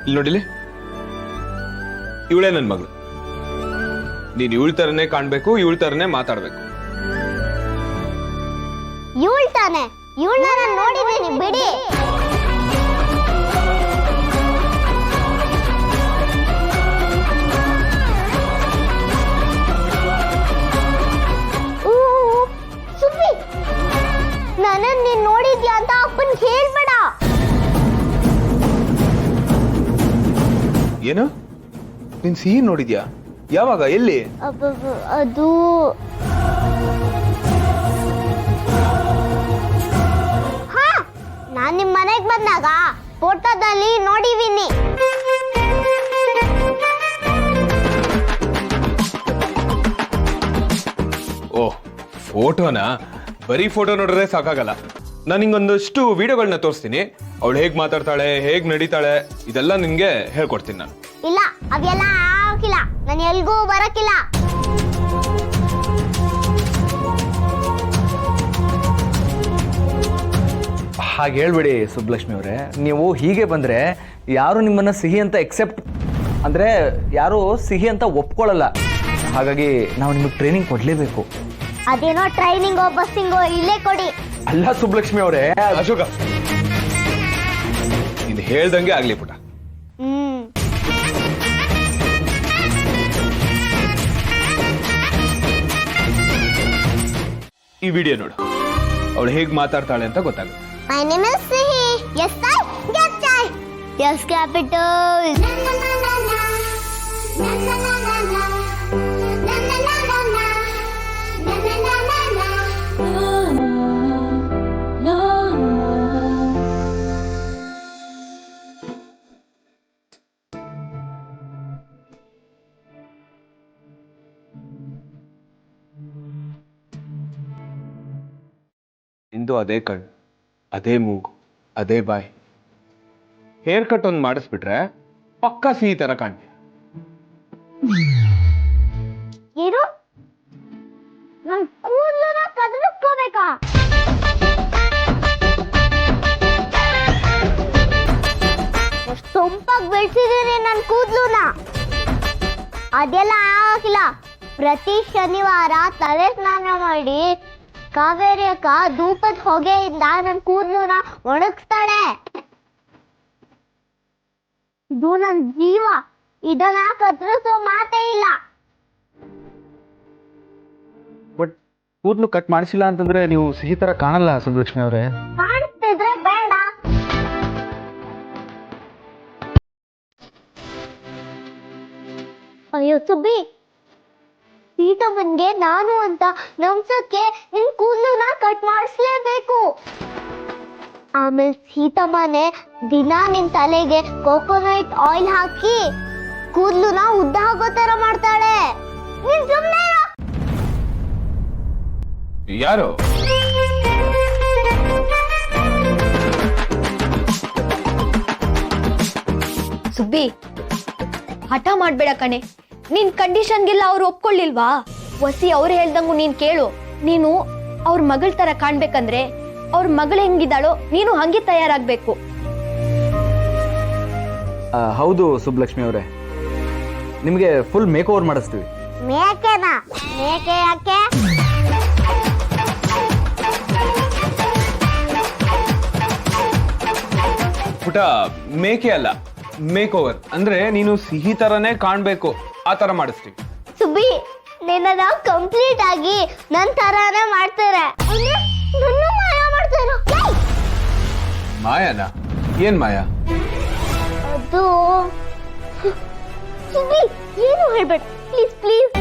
ಇಲ್ಲಿ ನೋಡಿಲಿ, ಇವಳೇ ನನ್ ಮಗಳು. ನೀನ್ ಇವಳ ತರನೇ ಕಾಣ್ಬೇಕು, ಇವಳ ತರನೇ ಮಾತಾಡ್ಬೇಕು. ಇವಳ್ ತಾನೆ, ಇವಳನ್ನ ನೋಡಿದ್ದೀನಿ ಬಿಡಿ. ಸುಬ್ಬಿ, ನನ್ನ ನೀನ್ ನೋಡಿದ್ಯಾ ಅಂತ ಅಪ್ಪನ್ ಹೇಳ್ಬೇಡ. ಏನು? ನೀನ್ ಸಿಹಿ ನೋಡಿದ್ಯಾ? ಯಾವಾಗ? ಎಲ್ಲಿ? ಅದು ನಾನ್ ನಿಮ್ ಮನೆಗ್ ಬಂದಾಗ ಫೋಟೋದಲ್ಲಿ ನೋಡಿದೀನಿ. ಓಹ್, ಫೋಟೋನಾ? ಬರೀ ಫೋಟೋ ನೋಡಿದ್ರೆ ಸಾಕಾಗಲ್ಲ. ನಾನು ನಿಂಗೊಂದಷ್ಟು ವಿಡಿಯೋಗಳನ್ನ ತೋರಿಸ್ತೀನಿ. ಅವಳು ಹೇಗ್ ಮಾತಾಡ್ತಾಳೆ, ಹೇಗ್ ನಡೀತಾಳೆ, ಇದೆಲ್ಲ ನಿನ್ಗೆ ಹೇಳ್ಕೊಡ್ತೀನಿ ನಾನು. ಇಲ್ಲ, ಅವೆಲ್ಲ ಆಗಿಲ್ಲ. ನಾನು ಎಲ್ಗೂ ಬರಕಿಲ್ಲ. ಹಾಗೆ ಹೇಳ್ಬಿಡಿ ಸುಬ್ಬಲಕ್ಷ್ಮಿ ಅವರೇ. ನೀವು ಹೀಗೆ ಬಂದರೆ ಯಾರು ನಿಮ್ಮನ್ನು ಸಿಹಿ ಅಂತ ಅಂದರೆ ಯಾರು ಸಿಹಿ ಅಂತ ಒಪ್ಕೊಳ್ಳಲ್ಲ. ಹಾಗಾಗಿ ನಾವು ನಿಮಗೆ ಟ್ರೈನಿಂಗ್ ಕೊಡಲೇಬೇಕು. ಅದೇನೋ ಟ್ರೈನಿಂಗೋ ಬಸ್ಸಿಂಗೋ ಇಲ್ಲೇ ಕೊಡಿ. ಅಲ್ಲ ಸುಬ್ಬಲಕ್ಷ್ಮಿ ಅವರೇ. ಅಶೋಕ, ನೀನು ಹೇಳ್ದಂಗೆ ಆಗ್ಲಿ ಪುಟ. ಈ ವಿಡಿಯೋ ನೋಡು, ಅವಳು ಹೇಗ್ ಮಾತಾಡ್ತಾಳೆ ಅಂತ ಗೊತ್ತಾಗುತ್ತೆ. My name is Sihi. Yes, I get I. Yes, capital. ಇಂದು ಅದೇ ಕಣ್, ಅದೇ ಮೂಗು, ಅದೇ ಬಾಯ್. ಹೇರ್ ಕಟ್ ಒಂದು ಮಾಡಿಸ್ಬಿಟ್ರೆ ಪಕ್ಕಾ ಸಿಹಿ ತರ ಕಾಣ್ತೀಯ. ಏನು? ನನ್ ಕೂದಲನ್ನ ಕದರ್ಕೋಬೇಕಾ? ಸೊಂಪಾಗಿ ಬೆಳೆಸಿದೀನಿ ನನ್ ಕೂದಲನ್ನ. ಅದೆಲ್ಲ ಆಗಿಲ್ಲ. ಪ್ರತಿ ಶನಿವಾರ ತಲೆ ಸ್ನಾನ ಮಾಡಿ ಕಾವೇರಿ ಅಕ್ಕ ಧೂಪದ ಹೊಗೆಯಿಂದ ನನ್ ಕೂದಲನ್ನ ಒಣಗಿಸ್ತಾಳೆ. ಇದು ನನ್ ಜೀವ. ಇದನ್ನ ಕತ್ತರಿಸೋ ಮಾತೇ ಇಲ್ಲ. ಬಟ್ ಕೂದಲು ಕಟ್ ಮಾಡಿಸಿಲ್ಲ ಅಂತಂದ್ರೆ ನೀವು ಸಿಹಿ ಥರ ಕಾಣಲ್ಲ ಸುಬ್ಬಲಕ್ಷ್ಮಿ ಅವರೇ. ಕಾಣಿಸ್ತಿದ್ರೆ ಬೇಡ. ಅಯ್ಯೋ ಸುಬ್ಬಿ, ಸೀತಮ್ಮನ್ಗೆ ನಾನು ಅಂತ ನಮ್ಸಕ್ಕೆ ನಿನ್ ಕೂದಲನ್ನ ಕಟ್ ಮಾಡಿಸ್ಲೇಬೇಕು. ಆಮೇಲೆ ಸೀತಮ್ಮನೆ ದಿನ ನಿನ್ ತಲೆಗೆ ಕೋಕೋನಟ್ ಆಯಿಲ್ ಹಾಕಿ ಕೂದಲನ್ನ ಉದ್ದ ಆಗೋ ತರ ಮಾಡ್ತಾಳೆ. ನೀನ್ ಸುಮ್ನೆ ಇರು. ಯಾರು? ಸುಬ್ಬಿ, ಹಠ ಮಾಡ್ಬೇಡ ಕಣೆ. ನಿನ್ ಕಂಡೀಷನ್ಗೆಲ್ಲ ಅವ್ರು ಒಪ್ಕೊಳ್ಳಿಲ್ವಾ? ವಸಿ ಅವ್ರು ಹೇಳ್ದಂಗು ನೀನ್ ಕೇಳು. ನೀನು ಅವ್ರ ಮಗಳ ತರ ಕಾಣ್ಬೇಕಂದ್ರೆ ಅವ್ರ ಮಗಳು ಹೆಂಗಿದ್ದಾಳೋ ನೀನು ಹಂಗೆ ತಯಾರಾಗ್ಬೇಕು. ಹೌದು ಸುಬ್ಬಲಕ್ಷ್ಮಿ ಅವರೇ, ನಿಮಗೆ ಫುಲ್ ಮೇಕ್ ಓವರ್ ಮಾಡಿಸ್ತೀವಿ. ಮೇಕೆನಾ? ಮೇಕೆ ಯಾಕೆ? ಪುಟ, ಮೇಕೆ ಅಲ್ಲ, ಮೇಕ್ ಓವರ್ ಅಂದ್ರೆ ನೀನು ಸಿಹಿ ತರನೇ ಕಾಣ್ಬೇಕು, ಆ ತರ ಮಾಡಿಸ್ತೀವಿ. ಸುಬ್ಬಿ, ನಿನ್ನ ಕಂಪ್ಲೀಟ್ ಆಗಿ ನನ್ ತರಾನೇ ಮಾಡ್ತಾರೆ. ನನ್ನ ಮಾಯ ಮಾಡ್ತಾರ. ಮಾಯಾನ? ಏನ್ ಮಾಯಾ? ಅದು ಸುಬ್ಬಿ, ಏನು ಹೇಳ್ಬೇಡ ಪ್ಲೀಸ್ ಪ್ಲೀಸ್.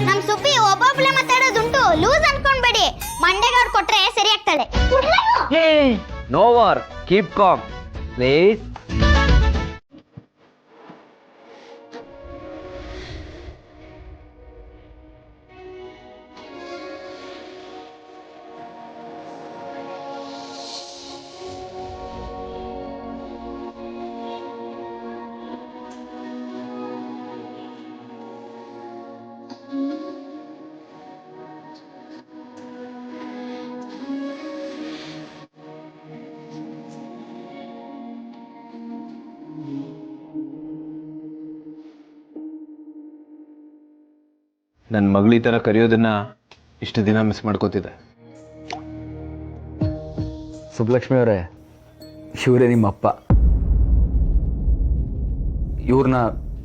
ನಮ್ ಸುಬ್ಬಿ ಒಬ್ಬೊಬ್ಳೆ ಮಾತಾಡೋದುಂಟು. ಲೂಸ್ ಅನ್ಕೊಂಡ್ಬೇಡಿ. ಮಂಡೆಗಾಡ್ ಕೊಟ್ರೆ ಸರಿ ಆಗ್ತಾಳೆ. No war, keep calm please. ನನ್ನ ಮಗಳ ಈ ಥರ ಕರೆಯೋದನ್ನ ಇಷ್ಟು ದಿನ ಮಿಸ್ ಮಾಡ್ಕೋತಿದ್ದೆ. ಸುಬ್ಬಲಕ್ಷ್ಮಿ ಅವರೇ, ಇವರೇ ನಿಮ್ಮ ಅಪ್ಪ. ಇವ್ರನ್ನ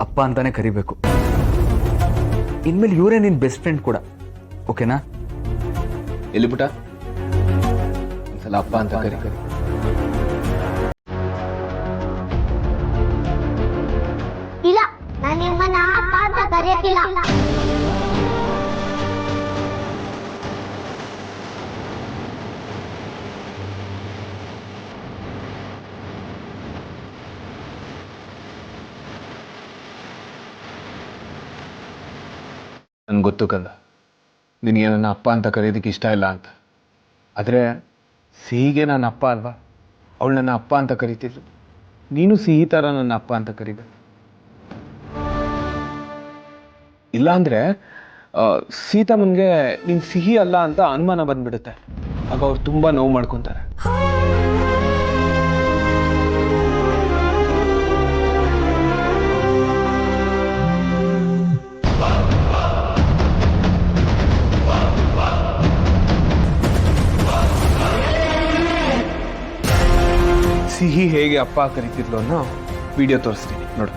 ಅಪ್ಪ ಅಂತಾನೆ ಕರಿಬೇಕು. ಇನ್ಮೇಲೆ ಇವರೇ ನಿನ್ನ ಬೆಸ್ಟ್ ಫ್ರೆಂಡ್ ಕೂಡ, ಓಕೆನಾ? ಎಲ್ಲಿ ಪುಟ, ಒಂದ್ಸಲ ಅಪ್ಪ ಅಂತ ಕರಿ. ಇಲ್ಲ, ನಾನು ನಿಮ್ಮನ್ನ ಅಪ್ಪ ಅಂತ ಕರೆಯಕ್ಕಿಲ್ಲ. ನನ್ಗೆ ಗೊತ್ತು ಕಂದ, ನಿನಗೆ ನನ್ನ ಅಪ್ಪ ಅಂತ ಕರೆಯೋದಕ್ಕೆ ಇಷ್ಟ ಇಲ್ಲ ಅಂತ. ಆದರೆ ಸಿಹಿಗೆ ನನ್ನ ಅಪ್ಪ ಅಲ್ವಾ, ಅವಳು ನನ್ನ ಅಪ್ಪ ಅಂತ ಕರಿತಿದ್ಲು. ನೀನು ಸಿಹಿ ಥರ ನನ್ನ ಅಪ್ಪ ಅಂತ ಕರಿಬೇಕು. ಇಲ್ಲಾಂದರೆ ಸೀತಮ್ಮನಿಗೆ ನೀನು ಸಿಹಿ ಅಲ್ಲ ಅಂತ ಅನುಮಾನ ಬಂದ್ಬಿಡುತ್ತೆ. ಆಗ ಅವ್ರು ತುಂಬ ನೋವು ಮಾಡ್ಕೊತಾರೆ. ಸಿಹಿ ಹೇಗೆ ಅಪ್ಪ ಕರಿತಿದ್ಲು ಅನ್ನೋ ವಿಡಿಯೋ ತೋರಿಸ್ತೀನಿ ನೋಡು.